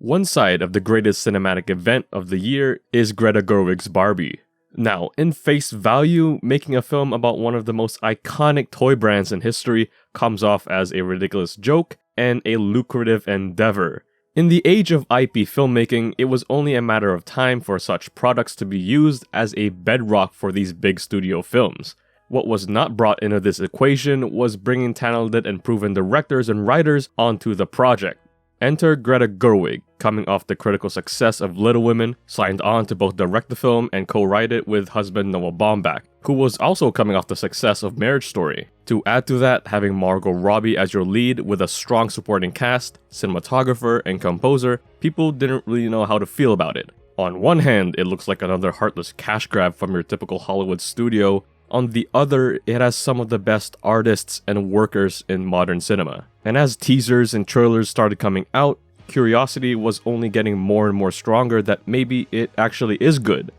One side of the greatest cinematic event of the year is Greta Gerwig's Barbie. Now, in face value, making a film about one of the most iconic toy brands in history comes off as a ridiculous joke and a lucrative endeavor. In the age of IP filmmaking, it was only a matter of time for such products to be used as a bedrock for these big studio films. What was not brought into this equation was bringing talented and proven directors and writers onto the project. Enter Greta Gerwig, coming off the critical success of Little Women, signed on to both direct the film and co-write it with husband Noah Baumbach, who was also coming off the success of Marriage Story. To add to that, having Margot Robbie as your lead with a strong supporting cast, cinematographer, and composer, people didn't really know how to feel about it. On one hand, it looks like another heartless cash grab from your typical Hollywood studio. On the other, it has some of the best artists and workers in modern cinema. And as teasers and trailers started coming out, curiosity was only getting more and more stronger that maybe it actually is good.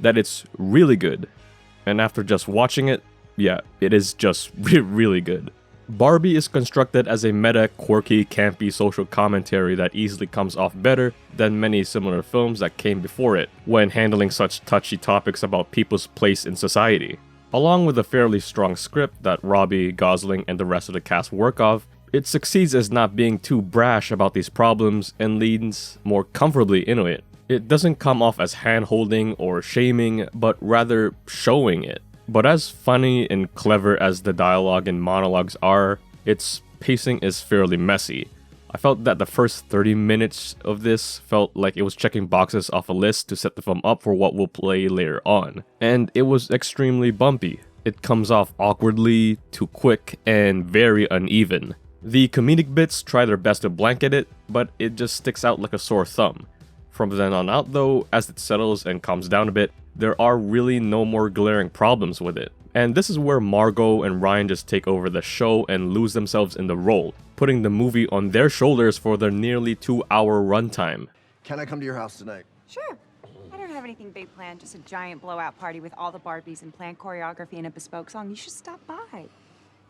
That it's really good. And after just watching it, yeah, it is just really good. Barbie is constructed as a meta, quirky, campy social commentary that easily comes off better than many similar films that came before it when handling such touchy topics about people's place in society. Along with a fairly strong script that Robbie, Gosling, and the rest of the cast work off, it succeeds as not being too brash about these problems and leans more comfortably into it. It doesn't come off as hand-holding or shaming, but rather showing it. But as funny and clever as the dialogue and monologues are, its pacing is fairly messy. I felt that the first 30 minutes of this felt like it was checking boxes off a list to set the film up for what will play later on. And it was extremely bumpy. It comes off awkwardly, too quick, and very uneven. The comedic bits try their best to blanket it, but it just sticks out like a sore thumb. From then on out though, as it settles and calms down a bit, there are really no more glaring problems with it. And this is where Margot and Ryan just take over the show and lose themselves in the role, putting the movie on their shoulders for their nearly 2-hour runtime. Can I come to your house tonight? Sure. I don't have anything big planned, just a giant blowout party with all the Barbies and planned choreography and a bespoke song. You should stop by.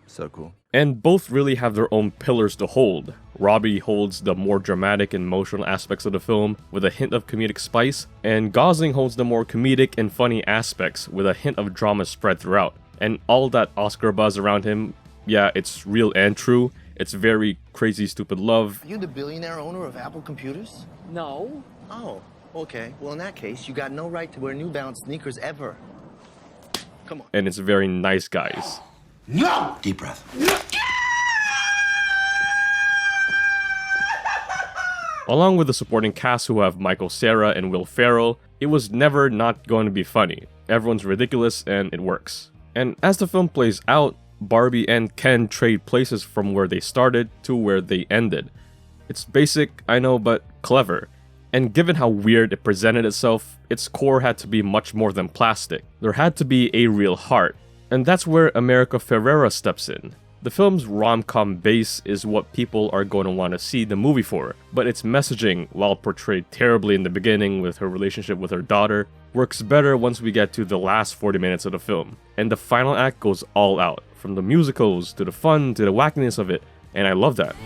So cool. And both really have their own pillars to hold. Robbie holds the more dramatic and emotional aspects of the film with a hint of comedic spice, and Gosling holds the more comedic and funny aspects with a hint of drama spread throughout. And all that Oscar buzz around him, yeah, it's real and true. It's very crazy stupid love. Are you the billionaire owner of Apple Computers? No. Oh, okay. Well, in that case, you got no right to wear New Balance sneakers ever. Come on. And it's very nice guys. No! Deep breath. Along with the supporting cast who have Michael Cera and Will Ferrell, it was never not going to be funny. Everyone's ridiculous and it works. And as the film plays out, Barbie and Ken trade places from where they started to where they ended. It's basic, I know, but clever. And given how weird it presented itself, its core had to be much more than plastic. There had to be a real heart. And that's where America Ferrera steps in. The film's rom-com base is what people are going to want to see the movie for, but its messaging, while portrayed terribly in the beginning with her relationship with her daughter, works better once we get to the last 40 minutes of the film. And the final act goes all out, from the musicals to the fun to the wackiness of it, and I love that.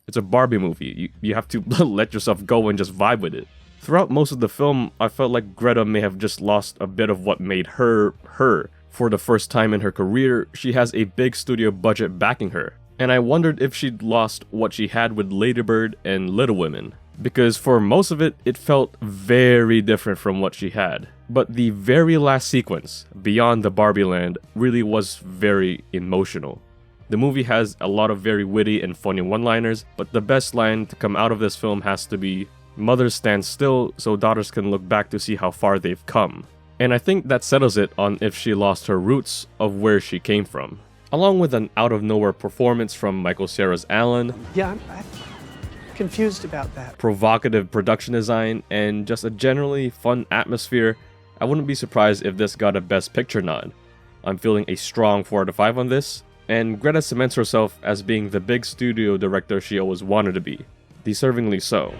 It's a Barbie movie. You have to let yourself go and just vibe with it. Throughout most of the film, I felt like Greta may have just lost a bit of what made her, her. For the first time in her career, she has a big studio budget backing her. And I wondered if she'd lost what she had with Lady Bird and Little Women. Because for most of it, it felt very different from what she had. But the very last sequence, beyond the Barbie land, really was very emotional. The movie has a lot of very witty and funny one-liners, but the best line to come out of this film has to be, "Mothers stand still so daughters can look back to see how far they've come." And I think that settles it on if she lost her roots of where she came from. Along with an out-of-nowhere performance from Michael Cera's Alan, Yeah, I'm confused about that. provocative production design, and just a generally fun atmosphere, I wouldn't be surprised if this got a Best Picture nod. I'm feeling a strong 4 out of 5 on this, and Greta cements herself as being the big studio director she always wanted to be, deservingly so.